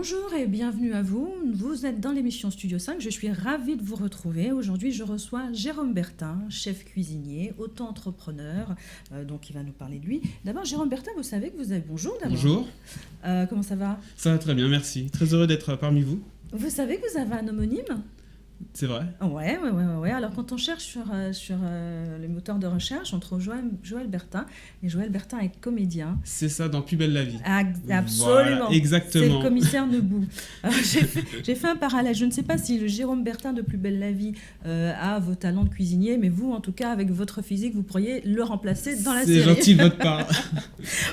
Bonjour et bienvenue à vous. Vous êtes dans l'émission Studio 5. Je suis ravie de vous retrouver. Aujourd'hui, je reçois Jérôme Bertin, chef cuisinier, auto-entrepreneur. Donc, il va nous parler de lui. D'abord, Jérôme Bertin, vous savez que vous avez... Bonjour d'abord. Bonjour. Comment ça va? Ça va très bien, merci. Très heureux d'être parmi vous. Vous savez que vous avez un homonyme? C'est vrai? Ouais. Alors, quand on cherche sur les moteurs de recherche, on trouve Joël Bertin. Et Joël Bertin est comédien. C'est ça, dans Plus belle la vie. Absolument. Voilà, exactement. C'est le commissaire Nebout. J'ai fait un parallèle. Je ne sais pas si le Jérôme Bertin de Plus belle la vie a vos talents de cuisinier, mais vous, en tout cas, avec votre physique, vous pourriez le remplacer dans la série. C'est gentil de votre part.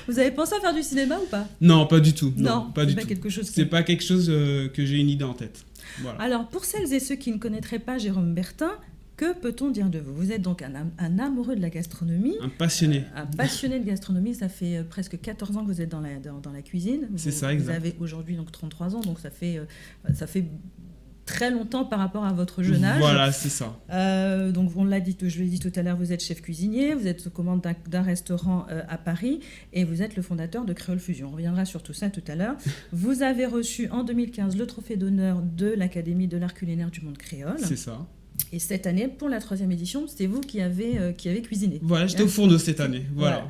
Vous avez pensé à faire du cinéma ou pas? Non, pas du tout. Non, pas du tout. C'est pas quelque chose que j'ai une idée en tête. Voilà. Alors, pour celles et ceux qui ne connaîtraient pas Jérôme Bertin, que peut-on dire de vous? Vous êtes donc un amoureux de la gastronomie. Un passionné. Un passionné de gastronomie. Ça fait presque 14 ans que vous êtes dans la cuisine. C'est ça, exact. Vous avez aujourd'hui donc 33 ans, donc ça fait très longtemps par rapport à votre jeune âge. Voilà, c'est ça. Donc, on l'a dit, je l'ai dit tout à l'heure, vous êtes chef cuisinier, vous êtes aux commandes d'un restaurant à Paris et vous êtes le fondateur de Créole Fusion. On reviendra sur tout ça tout à l'heure. Vous avez reçu en 2015 le trophée d'honneur de l'Académie de l'art culinaire du monde créole. C'est ça. Et cette année, pour la 3e édition, c'est vous qui avez cuisiné. Voilà, j'étais au fourneau cette année. Voilà.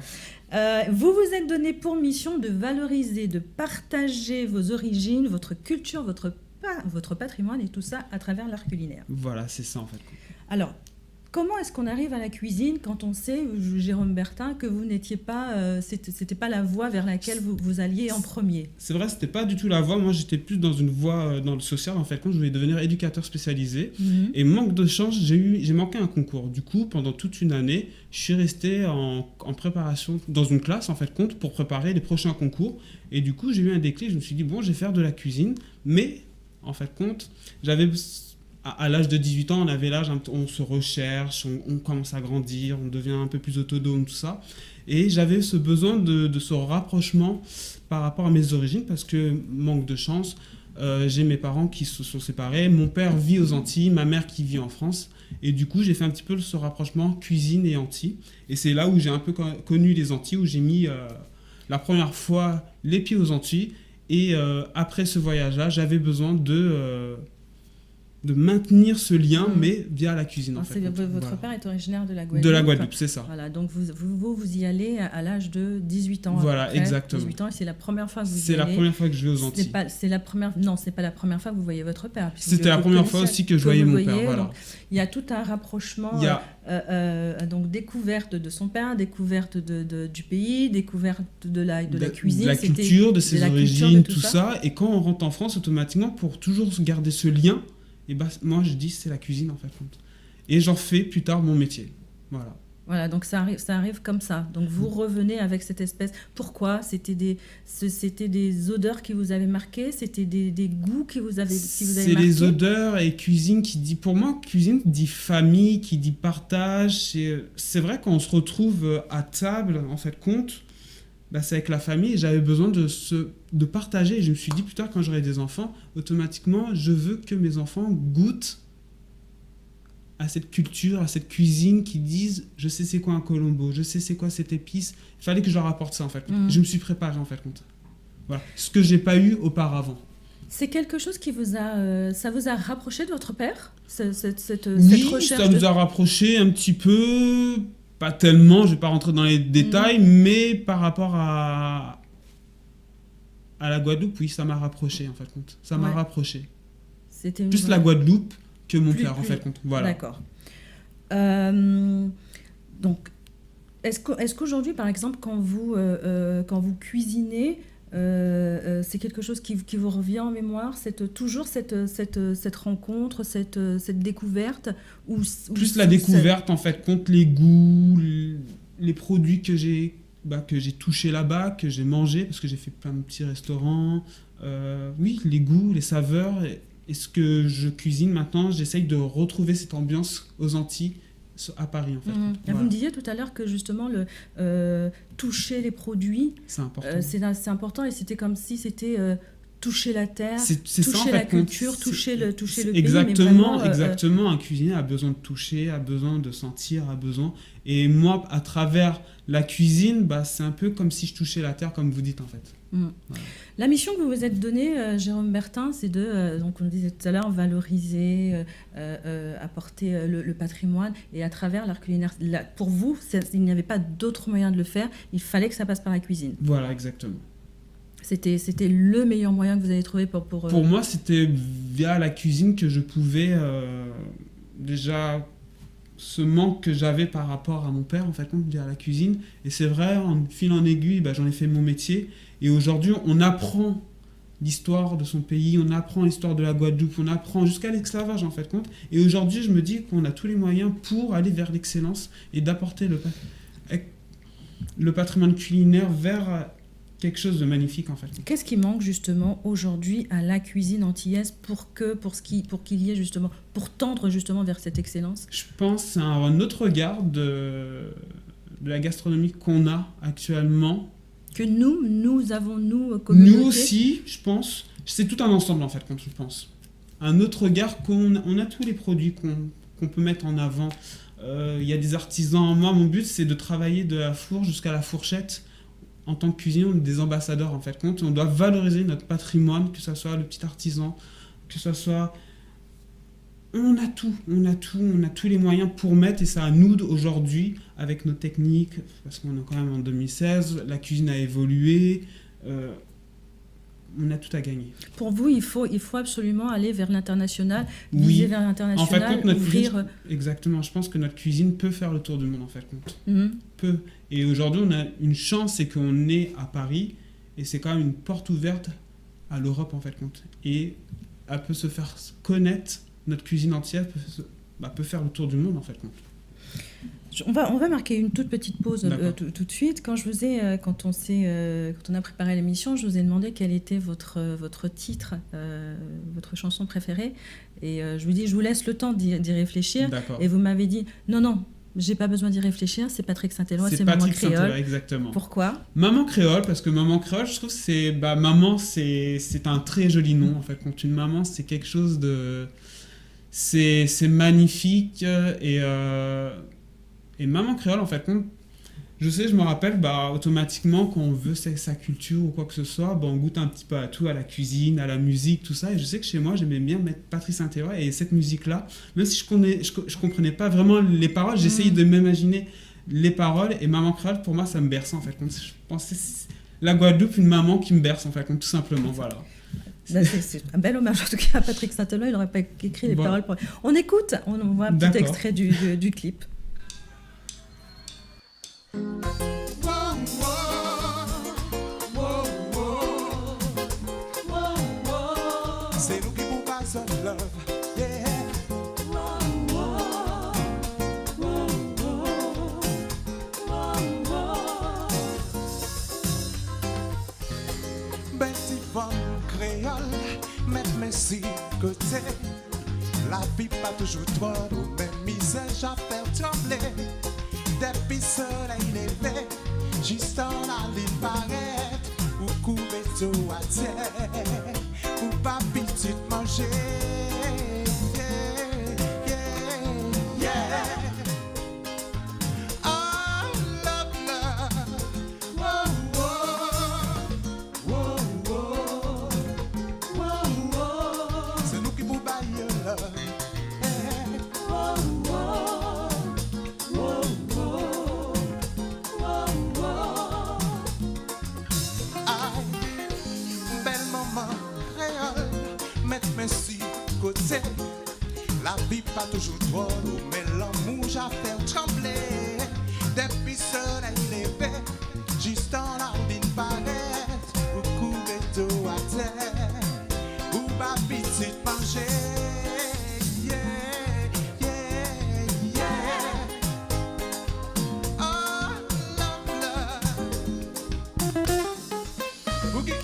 Vous vous êtes donné pour mission de valoriser, de partager vos origines, votre culture, votre patrimoine et tout ça à travers l'art culinaire. Voilà, c'est ça en fait. Alors, comment est-ce qu'on arrive à la cuisine quand on sait, Jérôme Bertin, que vous n'étiez pas, c'était pas la voie vers laquelle vous alliez en premier? C'est vrai, c'était pas du tout la voie. Moi, j'étais plus dans une voie dans le social. En fait, quand je voulais devenir éducateur spécialisé, et manque de chance, j'ai manqué un concours. Du coup, pendant toute une année, je suis resté en préparation dans une classe en fait compte pour préparer les prochains concours. Et du coup, j'ai eu un déclic. Je me suis dit bon, je vais faire de la cuisine, mais en fait compte, j'avais à l'âge de 18 ans, on avait l'âge, on se recherche, on commence à grandir, on devient un peu plus autonome, tout ça. Et j'avais ce besoin de ce rapprochement par rapport à mes origines, parce que, manque de chance, j'ai mes parents qui se sont séparés, mon père vit aux Antilles, ma mère qui vit en France. Et du coup, j'ai fait un petit peu ce rapprochement cuisine et Antilles. Et c'est là où j'ai un peu connu les Antilles, où j'ai mis la première fois les pieds aux Antilles. Et après ce voyage-là, j'avais besoin de maintenir ce lien, mais via la cuisine. En fait. Votre père est originaire de la Guadeloupe. De la Guadeloupe, c'est ça. Voilà, donc vous y allez à l'âge de 18 ans. Voilà, exactement. 18 ans, et c'est la première fois que vous y allez. C'est la première fois que je vais aux Antilles. Non, c'est pas la première fois que vous voyez votre père. C'était la première fois aussi que je voyais mon père. Voilà. Il y a tout un rapprochement, donc découverte de son père, découverte du pays, découverte de la cuisine. De la culture, de ses origines, tout ça. Et quand on rentre en France, automatiquement, pour toujours garder ce lien, et bah, moi je dis c'est la cuisine en fait. Et j'en fais plus tard mon métier. Voilà, donc ça arrive comme ça. Donc vous revenez avec cette espèce... Pourquoi? C'était des odeurs qui vous avaient marqué? C'était des goûts qui vous avaient marqué? C'est les odeurs et cuisine qui dit... Pour moi, cuisine dit famille, qui dit partage. C'est vrai quand on se retrouve à table, en fait, compte... Bah, c'est avec la famille et j'avais besoin de partager. Et je me suis dit, plus tard, quand j'aurai des enfants, automatiquement, je veux que mes enfants goûtent à cette culture, à cette cuisine, qui disent, je sais c'est quoi un colombo, je sais c'est quoi cette épice. Il fallait que je leur apporte ça, en fait. Je me suis préparé, en fait. Voilà. Ce que j'ai pas eu auparavant. C'est quelque chose qui ça vous a rapproché de votre père, cette recherche? Ça nous a rapproché un petit peu... Pas tellement, je ne vais pas rentrer dans les détails, mais par rapport à la Guadeloupe, oui, ça m'a rapproché, en fait. Ça m'a rapproché. C'était plus la Guadeloupe que mon père, en fait. Voilà. D'accord. Donc, est-ce qu'aujourd'hui, par exemple, quand vous cuisinez, c'est quelque chose qui vous revient en mémoire, toujours cette rencontre, cette découverte plus la découverte en fait, contre les goûts, les produits que j'ai touchés là-bas, que j'ai mangés, parce que j'ai fait plein de petits restaurants. Oui, les goûts, les saveurs, et ce que je cuisine maintenant, j'essaye de retrouver cette ambiance aux Antilles, à Paris en fait. Voilà. Vous me disiez tout à l'heure que justement toucher les produits, c'est important. C'est important, et c'était comme si c'était toucher la terre, c'est ça, en toucher fait, la culture, toucher le pays. Exactement, mais vraiment, exactement. Un cuisinier a besoin de toucher, a besoin de sentir, a besoin... Et moi, à travers la cuisine, bah, c'est un peu comme si je touchais la terre, comme vous dites, en fait. Voilà. La mission que vous vous êtes donnée, Jérôme Bertin, c'est de, donc on le disait tout à l'heure, valoriser, apporter le patrimoine, et à travers l'art culinaire. Pour vous, il n'y avait pas d'autre moyen de le faire, il fallait que ça passe par la cuisine. Voilà, exactement. C'était le meilleur moyen que vous avez trouvé pour... Pour moi, c'était via la cuisine que je pouvais déjà... ce manque que j'avais par rapport à mon père, en fait, via la cuisine. Et c'est vrai, en fil en aiguille, bah, j'en ai fait mon métier. Et aujourd'hui, on apprend l'histoire de son pays, on apprend l'histoire de la Guadeloupe, on apprend jusqu'à l'esclavage, en fait. Et aujourd'hui, je me dis qu'on a tous les moyens pour aller vers l'excellence et d'apporter le patrimoine culinaire vers quelque chose de magnifique, en fait. Qu'est-ce qui manque justement aujourd'hui à la cuisine antillaise pour qu'il y ait justement, pour tendre justement vers cette excellence? Je pense que c'est un autre regard de la gastronomie qu'on a actuellement. Que nous avons, nous, communauté. Nous aussi, je pense. C'est tout un ensemble, en fait, quand je pense. Un autre regard on a tous les produits qu'on peut mettre en avant. Il y a des artisans. Moi, mon but, c'est de travailler de la fourche jusqu'à la fourchette. En tant que cuisinier, on est des ambassadeurs, en fait. On doit valoriser notre patrimoine, que ce soit le petit artisan, que ce soit... On a tous les moyens pour mettre, et c'est à nous aujourd'hui, avec nos techniques, parce qu'on est quand même en 2016, la cuisine a évolué, on a tout à gagner. Pour vous, il faut absolument aller vers l'international, oui. viser vers l'international, en fait, notre ouvrir... cuisine, exactement, je pense que notre cuisine peut faire le tour du monde, en fait. Peut. Et aujourd'hui, on a une chance, c'est qu'on est à Paris, et c'est quand même une porte ouverte à l'Europe, en fait. Et elle peut se faire connaître, notre cuisine entière peut faire le tour du monde, en fait. On va marquer une toute petite pause tout de suite. Quand on a préparé l'émission, je vous ai demandé quel était votre titre, votre chanson préférée. Et je vous laisse le temps d'y réfléchir. D'accord. Et vous m'avez dit, non, j'ai pas besoin d'y réfléchir, c'est Patrick Saint-Éloi, c'est Maman Créole. Exactement. Pourquoi ? Maman Créole, parce que Maman Créole, je trouve que c'est... maman, c'est un très joli nom, en fait. Quand une maman, c'est quelque chose de... C'est magnifique, et Maman Créole, en fait, je me rappelle, automatiquement, quand on veut sa culture ou quoi que ce soit, on goûte un petit peu à tout, à la cuisine, à la musique, tout ça. Et je sais que chez moi, j'aimais bien mettre Patrick Saint-Éloi et cette musique-là. Même si je comprenais pas vraiment les paroles, j'essayais de m'imaginer les paroles. Et Maman Créole, pour moi, ça me berçait, en fait. Je pensais la Guadeloupe, une maman qui me berce, en fait, tout simplement, voilà. C'est un bel hommage, en tout cas, à Patrick Saint-Éloi. Il n'aurait pas écrit les paroles. On écoute, on voit un petit extrait du clip. C'est nous qui vous passe love, yeah. Betty Von Créole, mettre mes si côté. La vie pas toujours trop, mais misère à faire trembler. Depuis soleil levé, juste en la ligne paraître, ou couper tout à terre, ou pas petite manger. Yeah, yeah, yeah. Oh, love, love. Whoa, whoa, whoa, whoa, whoa. C'est nous qui vous baillons love. Côté, la vie pas toujours trop lourd, mais l'amour j'ai fait trembler. Depuis soleil levé, juste en la ligne paraître, ou couper tout à terre, ou ma petite manger. Yeah, yeah, yeah. Oh, love, love. Boogie.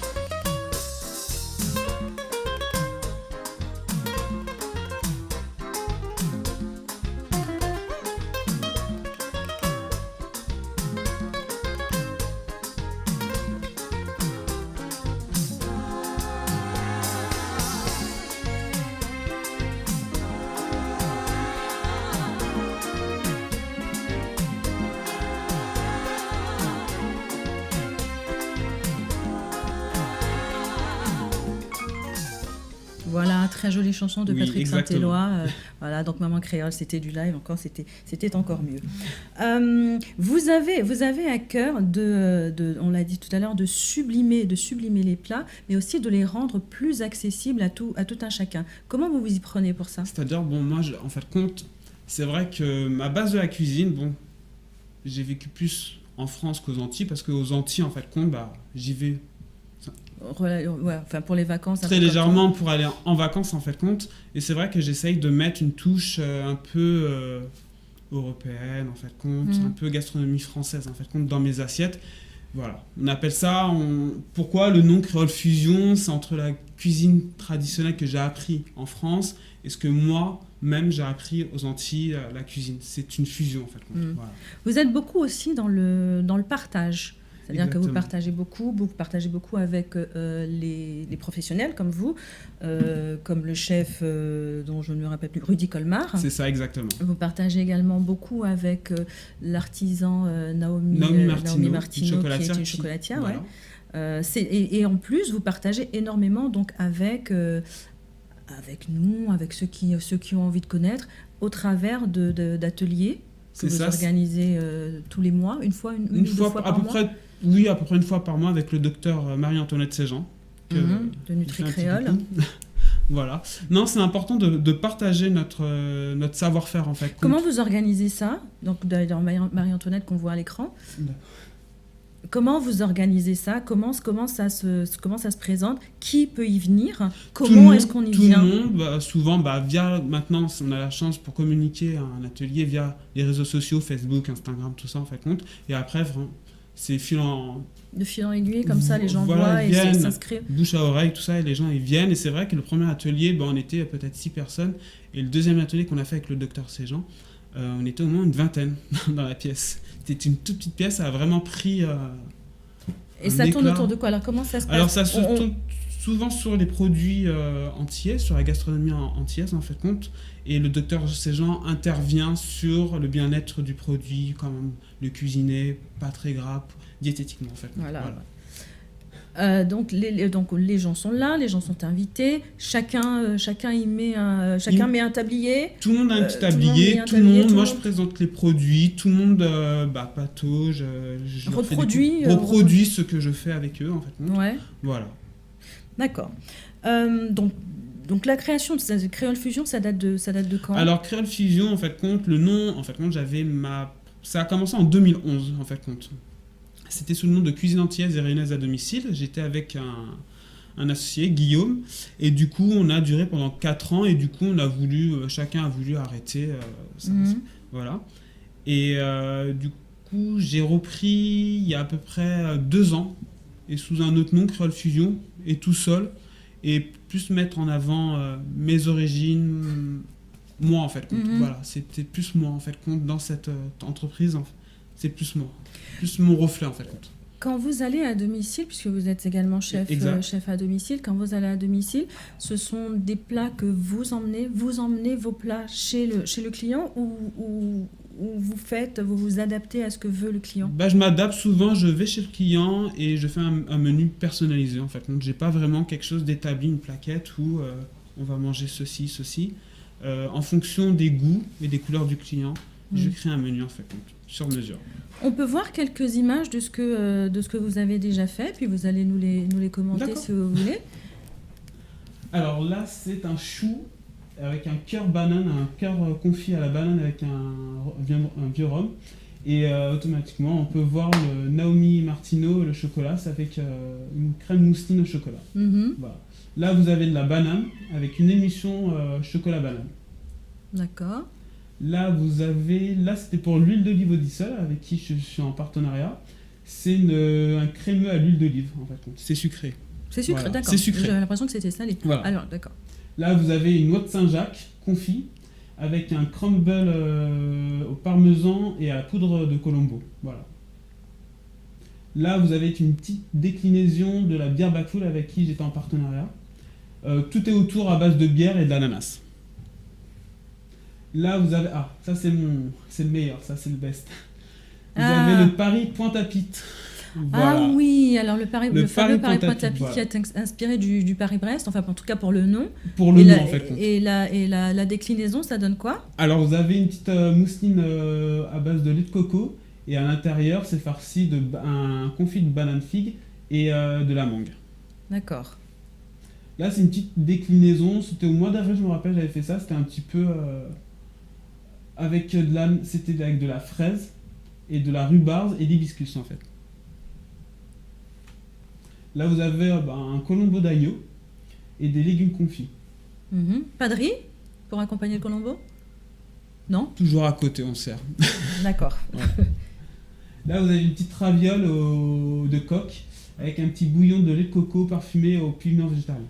Voilà, très jolie chanson de Oui, Patrick exactement. Saint-Éloi. Voilà, donc Maman Créole, c'était du live, encore, c'était encore mieux. Vous avez à cœur on l'a dit tout à l'heure, de sublimer les plats, mais aussi de les rendre plus accessibles à tout un chacun. Comment vous vous y prenez pour ça? C'est-à-dire, bon, moi, en fait, compte, c'est vrai que ma base de la cuisine, bon, j'ai vécu plus en France qu'aux Antilles, parce qu'aux Antilles, en fait, compte, bah, j'y vais Ouais, enfin, pour les vacances. un très peu comme légèrement pour aller en vacances, en fait, compte. Et c'est vrai que j'essaye de mettre une touche un peu européenne, en fait, compte, un peu gastronomie française, en fait, compte, dans mes assiettes. Voilà, on appelle ça. Pourquoi le nom Créole Fusion? C'est entre la cuisine traditionnelle que j'ai appris en France et ce que moi-même j'ai appris aux Antilles, la cuisine. C'est une fusion, en fait. Voilà. Vous êtes beaucoup aussi dans le partage. C'est-à-dire que vous Exactement. partagez beaucoup avec les professionnels comme vous, comme le chef dont je ne me rappelle plus, Rudy Colmar. C'est ça, exactement. Vous partagez également beaucoup avec l'artisan Naomi Martineau, qui est une chocolatière. Voilà. Ouais. Et en plus, vous partagez énormément donc avec nous, avec ceux qui ont envie de connaître, au travers d'ateliers que vous organisez tous les mois, une fois, une ou deux fois par mois. Oui, à peu près une fois par mois avec le docteur Marie-Antoinette Séjean. De Nutri-Créole. Voilà. Non, c'est important de partager notre savoir-faire, en fait. Comment vous organisez ça? Donc, dans Marie-Antoinette qu'on voit à l'écran. Comment vous organisez ça? Comment ça se présente? Qui peut y venir? Comment est-ce qu'on y vient? Tout le monde, souvent, via, maintenant, on a la chance pour communiquer un atelier via les réseaux sociaux, Facebook, Instagram, tout ça, en fait, compte. Et après, vraiment, c'est de fil en aiguille, comme ça, les gens voient et s'inscrivent. Bouche à oreille, tout ça, et les gens, ils viennent. Et c'est vrai que le premier atelier, on était peut-être 6 personnes. Et le deuxième atelier qu'on a fait avec le docteur Séjean, on était au moins une vingtaine dans la pièce. C'était une toute petite pièce, ça a vraiment pris et ça tourne autour de quoi? Alors, comment ça se passe? Alors, ça se tourne souvent sur les produits antillais, sur la gastronomie antillaise, en fait, compte. Et le docteur Séjean intervient sur le bien-être du produit, comment le cuisiner, pas très gras, diététiquement, en fait. Voilà. Donc les gens sont là, les gens sont invités, chacun met un tablier. Tout le monde a un petit tablier, moi je présente les produits, tout le monde patauge, je reproduis ce que je fais avec eux, en fait. Ouais. Voilà. D'accord. Donc la création de Créole Fusion, ça date de quand? Alors Créole Fusion, en fait, le nom, en fait, ça a commencé en 2011, en fait, C'était sous le nom de Cuisine Antillaise et Réunionnaise à domicile. J'étais avec un associé, Guillaume, et du coup, on a duré pendant 4 ans, et du coup, chacun a voulu arrêter. Voilà. Et du coup, j'ai repris il y a à peu près 2 ans, et sous un autre nom, Créole Fusion, et tout seul, et plus mettre en avant mes origines, moi, en fait. Voilà, c'était plus moi, en fait, dans cette entreprise, en fait. C'est plus moi. Plus mon reflet, en fait. Quand vous allez à domicile, puisque vous êtes également chef à domicile, quand vous allez à domicile, ce sont des plats que vous emmenez vos plats chez le client ou vous vous adaptez à ce que veut le client? Je m'adapte souvent, je vais chez le client et je fais un menu personnalisé, en fait. Donc, j'ai pas vraiment quelque chose d'établi, une plaquette où on va manger ceci. En fonction des goûts et des couleurs du client, je crée un menu, en fait, sur mesure. On peut voir quelques images de ce que vous avez déjà fait, puis vous allez nous les commenter si vous voulez. Alors là, c'est un chou avec un cœur banane, un cœur confit à la banane avec un vieux rhum. Et automatiquement, on peut voir le Naomi Martineau, le chocolat, c'est avec une crème mousseline au chocolat. Voilà. Là, vous avez de la banane avec une émulsion chocolat-banane. D'accord. Là, c'était pour l'huile d'olive Odissol, avec qui je suis en partenariat. C'est un crémeux à l'huile d'olive, en fait. C'est sucré. C'est sucré, voilà. D'accord. C'est sucré. J'avais l'impression que c'était salé. Voilà. Alors, d'accord. Là, vous avez une noix de Saint-Jacques confit, avec un crumble au parmesan et à la poudre de Colombo. Voilà. Là, vous avez une petite déclinaison de la bière Backfull avec qui j'étais en partenariat. Tout est autour à base de bière et d'ananas. Là, vous avez... ça c'est le meilleur, ça c'est le best. Vous avez le Paris Pointe-à-Pitre. Voilà. Ah oui, alors le fameux Paris Pointe-à-Pitre voilà. qui est inspiré du Paris-Brest, enfin en tout cas pour le nom. Pour le Et nom, la, en fait. la déclinaison, ça donne quoi? Alors, vous avez une petite mousseline à base de lait de coco, et à l'intérieur, c'est farci un confit de banane figue et de la mangue. D'accord. Là, c'est une petite déclinaison. C'était au mois d'avril, je me rappelle, j'avais fait ça. C'était un petit peu c'était avec de la fraise et de la rhubarbe et l'hibiscus, en fait. Là, vous avez un colombo d'agneau et des légumes confits. Pas de riz pour accompagner le colombo? Non? Toujours à côté, on sert. D'accord. Là, vous avez une petite raviole de coque avec un petit bouillon de lait de coco parfumé au piment végétarien.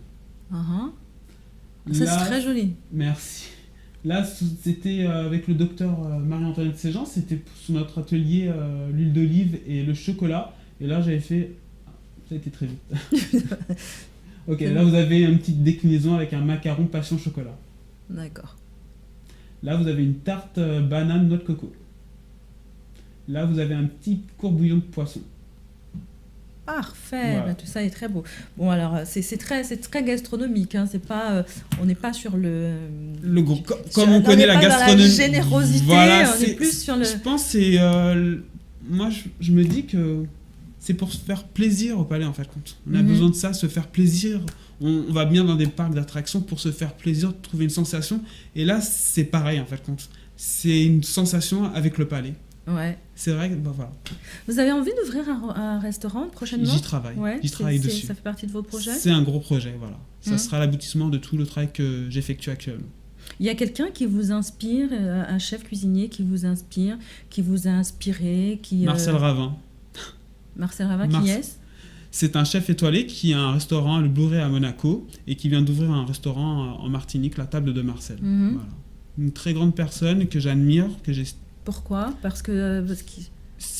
Ça, Là, c'est très joli. merci. Là, c'était avec le docteur Marie-Antoinette Séjean, c'était sur notre atelier l'huile d'olive et le chocolat. Et là, j'avais fait... Ça a été très vite. Ok, là, vous avez une petite déclinaison avec un macaron passion chocolat. D'accord. Là, vous avez une tarte banane noix de coco. Là, vous avez un petit courbouillon de poisson. Parfait, Voilà. tout ça est très beau. Bon, alors, c'est très gastronomique, hein. C'est pas, on n'est pas sur le... Comme on connaît la gastronomie. Dans la générosité, Voilà, on est plus sur le... Je pense que c'est... moi, je me dis que c'est pour se faire plaisir au palais, en fait. On a besoin de ça, se faire plaisir. On va bien dans des parcs d'attractions pour se faire plaisir, trouver une sensation. Et là, c'est pareil, en fait. C'est une sensation avec le palais. Ouais. C'est vrai que, voilà. Vous avez envie d'ouvrir un restaurant prochainement? J'y travaille. Ouais, J'y travaille dessus. Ça fait partie de vos projets? C'est un gros projet, voilà. Ça sera l'aboutissement de tout le travail que j'effectue actuellement. Il y a quelqu'un qui vous inspire, un chef cuisinier qui vous inspire, qui vous a inspiré, Marcel Ravin. Marcel Ravin, qui est-ce? C'est un chef étoilé qui a un restaurant, le Bourré à Monaco, et qui vient d'ouvrir un restaurant en Martinique, la Table de Marcel. Voilà. Une très grande personne que j'admire, que j'ai... Pourquoi? Parce que...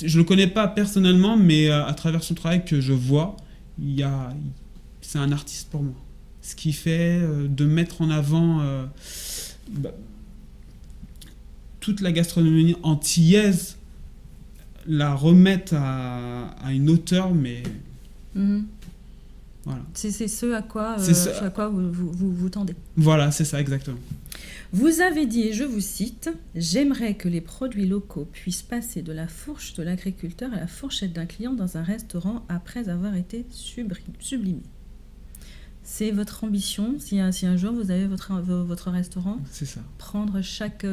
Je le connais pas personnellement, mais à travers son travail que je vois, c'est un artiste pour moi. Ce qu'il fait, de mettre en avant toute la gastronomie antillaise, la remettre à une hauteur, mais... Voilà. C'est ce à quoi, vous tendez. Voilà, c'est ça, exactement. Vous avez dit, et je vous cite, « J'aimerais que les produits locaux puissent passer de la fourche de l'agriculteur à la fourchette d'un client dans un restaurant après avoir été sublimés. » C'est votre ambition, si un jour vous avez votre restaurant, c'est ça. Prendre chaque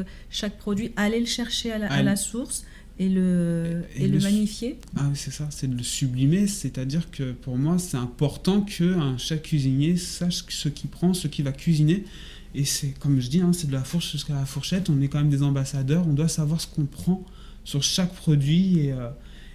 produit, aller le chercher à la source et le magnifier. Ah oui, c'est ça, c'est de le sublimer, c'est-à-dire que pour moi, c'est important qu'un chef cuisinier sache ce qu'il prend, ce qu'il va cuisiner. Et c'est, comme je dis, c'est de la fourche jusqu'à la fourchette, on est quand même des ambassadeurs, on doit savoir ce qu'on prend sur chaque produit.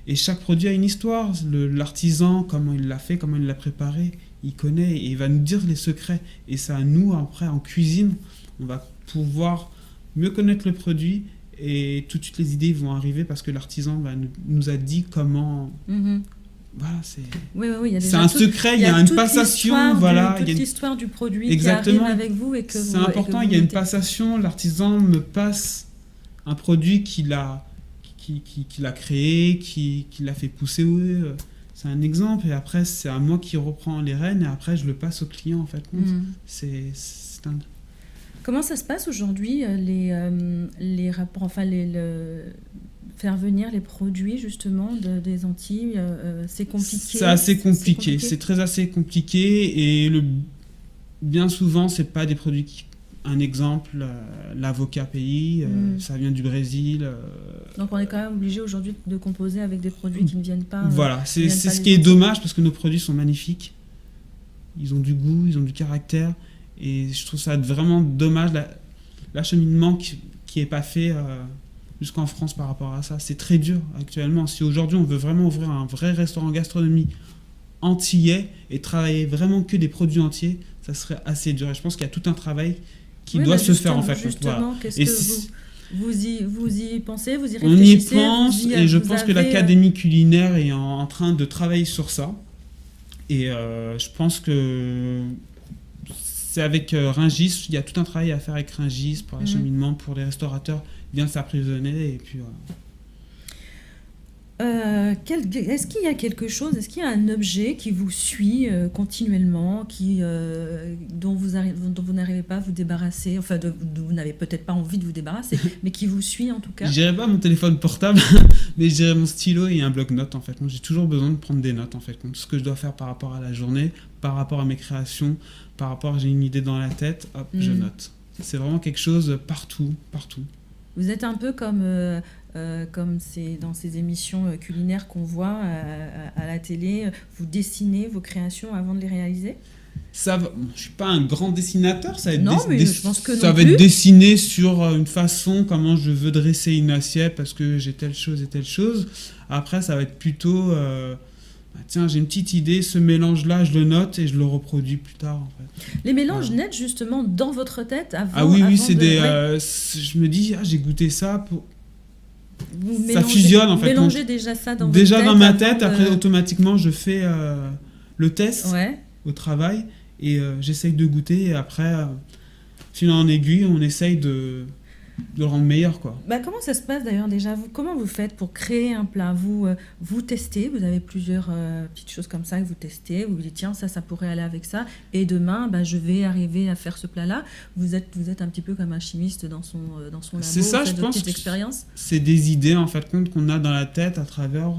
Et chaque produit a une histoire. L'artisan, comment il l'a fait, comment il l'a préparé, il connaît et il va nous dire les secrets. Et c'est à nous, après, en cuisine, on va pouvoir mieux connaître le produit et tout de suite les idées vont arriver parce que l'artisan nous a dit comment... Voilà, c'est un secret, il y a une passation, voilà, toute l'histoire du produit exactement. Qui arrive avec vous et que c'est important, il y a une passation, l'artisan me passe un produit qu'il a créé, qu'il a fait pousser, c'est un exemple, et après c'est à moi qui reprends les rênes et après je le passe au client en fait. C'est un... Comment ça se passe aujourd'hui les rapports, faire venir les produits justement des Antilles, c'est compliqué. C'est assez compliqué, c'est assez compliqué et bien souvent c'est pas des produits un exemple, l'avocat pays, ça vient du Brésil. Donc on est quand même obligé aujourd'hui de composer avec des produits qui ne viennent pas. Voilà, c'est ce qui est dommage parce que nos produits sont magnifiques, ils ont du goût, ils ont du caractère et je trouve ça vraiment dommage l'acheminement qui est pas fait jusqu'en France par rapport à ça. C'est très dur actuellement. Si aujourd'hui on veut vraiment ouvrir un vrai restaurant gastronomie antillais et travailler vraiment que des produits entiers, ça serait assez dur. Et je pense qu'il y a tout un travail qui doit se faire en fait. Justement, qu'est-ce que vous y pensez, vous y réfléchissez? On y pense et je pense que l'Académie culinaire est en train de travailler sur ça. Et je pense que c'est avec Rungis, il y a tout un travail à faire avec Rungis pour l'acheminement, pour les restaurateurs, bien s'apprisionner et puis Est-ce qu'il y a quelque chose, est-ce qu'il y a un objet qui vous suit continuellement, dont vous n'arrivez pas à vous débarrasser, enfin, dont vous n'avez peut-être pas envie de vous débarrasser, mais qui vous suit en tout cas? Je dirais pas mon téléphone portable, mais je dirais mon stylo et un bloc-notes en fait. J'ai toujours besoin de prendre des notes en fait. Ce que je dois faire par rapport à la journée, par rapport à mes créations, par rapport à j'ai une idée dans la tête, hop, je note. C'est vraiment quelque chose partout. Vous êtes un peu comme c'est dans ces émissions culinaires qu'on voit à la télé, vous dessinez vos créations avant de les réaliser? Ça va, je suis pas un grand dessinateur, ça va être, non, mais je pense que ça non va plus. être dessiné sur une façon, comment je veux dresser une assiette parce que j'ai telle chose et telle chose. Après, ça va être plutôt, tiens, j'ai une petite idée, ce mélange-là, je le note et je le reproduis plus tard. En fait. Les mélanges naissent justement dans votre tête avant. Ah oui, avant c'est ouais. Je me dis, j'ai goûté ça pour. Ça fusionne en fait. Mélangez déjà ça dans déjà votre tête. Dans ma tête, après automatiquement je fais le test au travail et j'essaye de goûter et après, fil en aiguille, on essaye de le rendre meilleur quoi. Comment ça se passe d'ailleurs déjà comment vous faites pour créer un plat? Vous testez, vous avez plusieurs petites choses comme ça que vous testez, vous vous dites tiens ça pourrait aller avec ça et demain je vais arriver à faire ce plat là. Vous êtes un petit peu comme un chimiste dans son labo. C'est ça, je pense. C'est des idées en fait qu'on a dans la tête à travers,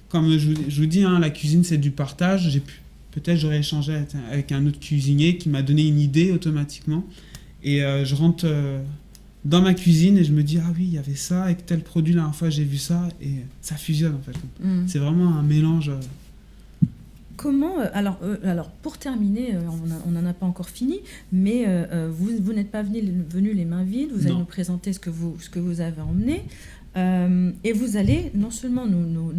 comme je vous dis, la cuisine c'est du partage. Peut-être j'aurais échangé avec un autre cuisinier qui m'a donné une idée automatiquement et je rentre dans ma cuisine et je me dis ah oui il y avait ça avec tel produit la dernière fois j'ai vu ça et ça fusionne en fait. C'est vraiment un mélange. Comment alors pour terminer on n'en a pas encore fini mais vous n'êtes pas venu les mains vides, vous allez nous présenter ce que vous avez emmené et vous allez non seulement nous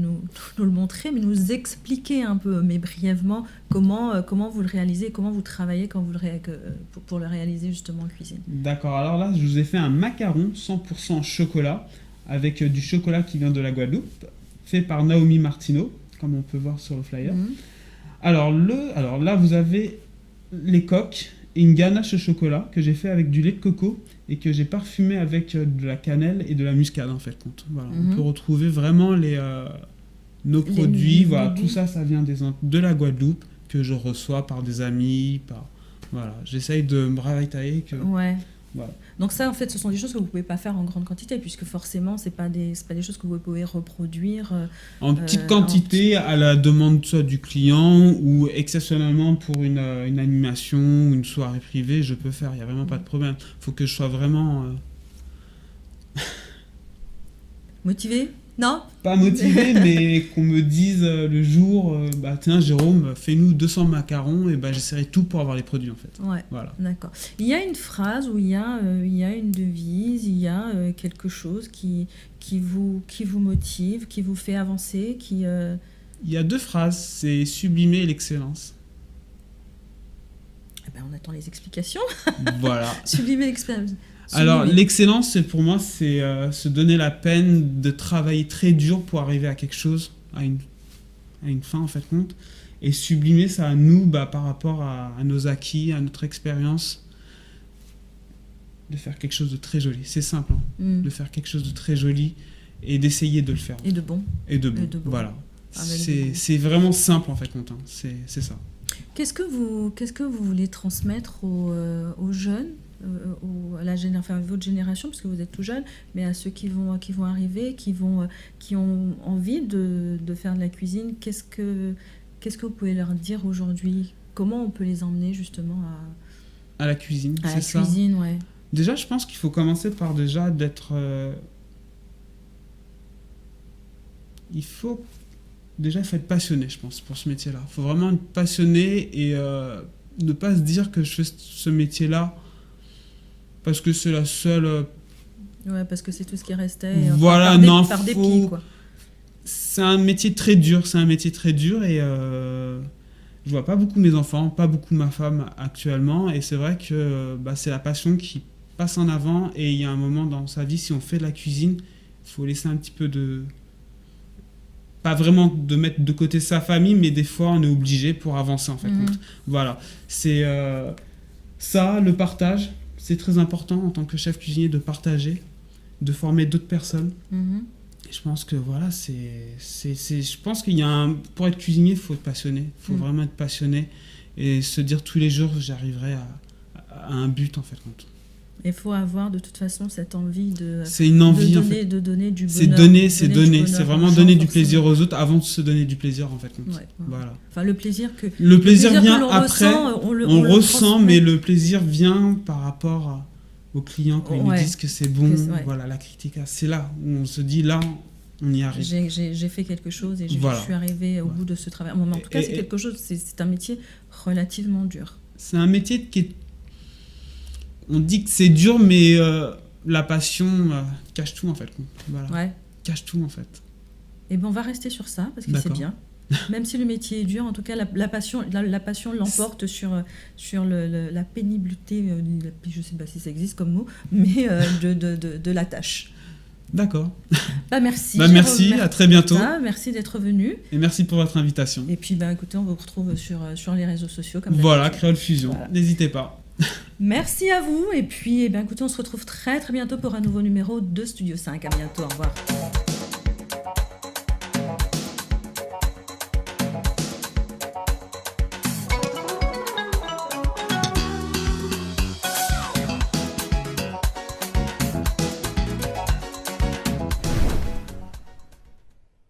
le montrer mais nous expliquer un peu mais brièvement comment vous le réalisez, comment vous travaillez pour le réaliser justement en cuisine. D'accord, alors là je vous ai fait un macaron 100% chocolat avec du chocolat qui vient de la Guadeloupe fait par Naomi Martineau comme on peut voir sur le flyer. Alors là vous avez les coques et une ganache au chocolat que j'ai fait avec du lait de coco et que j'ai parfumé avec de la cannelle et de la muscade en fait. Voilà, on peut retrouver vraiment nos produits, voilà, tout ça vient de la Guadeloupe que je reçois par des amis, voilà, j'essaye de me ravitailler voilà. Donc ça en fait ce sont des choses que vous pouvez pas faire en grande quantité puisque forcément c'est pas des choses que vous pouvez reproduire en petite quantité à la demande soit du client ou exceptionnellement pour une animation ou une soirée privée je peux faire, il y a vraiment pas de problème. Faut que je sois vraiment motivé. Non ? Pas motivé, mais qu'on me dise le jour, tiens Jérôme, fais-nous 200 macarons, et j'essaierai tout pour avoir les produits en fait. Ouais, voilà. D'accord. Il y a une phrase où il y a une devise, il y a quelque chose qui vous motive, qui vous fait avancer, Il y a 2 phrases, c'est sublimer l'excellence. On attend les explications. Voilà. Sublimer l'excellence. Alors, l'excellence, pour moi, c'est se donner la peine de travailler très dur pour arriver à quelque chose, à une fin, en fait, compte. Et sublimer ça à nous, par rapport à nos acquis, à notre expérience, de faire quelque chose de très joli. C'est simple, de faire quelque chose de très joli et d'essayer de le faire. Et de bon. Voilà. C'est vraiment simple, en fait, compte. C'est ça. Qu'est-ce que vous voulez transmettre aux jeunes à votre génération, parce que vous êtes tout jeune, mais à ceux qui vont arriver, qui ont envie de faire de la cuisine, qu'est-ce que vous pouvez leur dire aujourd'hui? Comment on peut les emmener justement à la cuisine? À la cuisine, ouais. Déjà, je pense qu'il faut commencer par d'être... Il faut être passionné, je pense, pour ce métier-là. Il faut vraiment être passionné et ne pas se dire que je fais ce métier-là parce que c'est la seule... Ouais, parce que c'est tout ce qui restait. Voilà, par dépit, quoi. C'est un métier très dur, et je vois pas beaucoup mes enfants, pas beaucoup ma femme actuellement, et c'est vrai que c'est la passion qui passe en avant, et il y a un moment dans sa vie, si on fait de la cuisine, il faut laisser un petit peu de... Pas vraiment de mettre de côté sa famille, mais des fois on est obligé pour avancer en fait. Voilà, c'est ça, le partage, c'est très important en tant que chef cuisinier de partager, de former d'autres personnes. Et je pense que voilà, je pense qu'il y a pour être cuisinier, il faut être passionné. Il faut vraiment être passionné et se dire tous les jours, j'arriverai à un but en fait. Il faut avoir de toute façon cette envie de. C'est une envie de en donner, fait. de donner du bonheur. C'est donner. C'est vraiment donner du plaisir aux autres avant de se donner du plaisir en fait. Ouais. Voilà. Enfin, le plaisir vient que l'on après. Ressent, on le ressent, transmet. mais le plaisir vient par rapport aux clients quand ils nous disent que c'est bon. Voilà, la critique, c'est là où on se dit là, on y arrive. J'ai fait quelque chose et je suis arrivé au bout de ce travail. En tout cas, c'est quelque chose. C'est un métier relativement dur. C'est un métier qui est. On dit que c'est dur, mais la passion cache tout en fait. Voilà. Ouais. Cache tout en fait. Et ben on va rester sur ça parce que c'est bien. Même si le métier est dur, en tout cas la passion l'emporte sur la pénibilité, je sais pas si ça existe comme mot, mais de la tâche. D'accord. Merci. Merci, à très bientôt. Merci d'être venu. Et merci pour votre invitation. Et puis écoutez, on vous retrouve sur les réseaux sociaux comme voilà, Créole Fusion. Voilà. N'hésitez pas. Merci à vous et puis écoutez, on se retrouve très très bientôt pour un nouveau numéro de Studio 5. À bientôt, au revoir.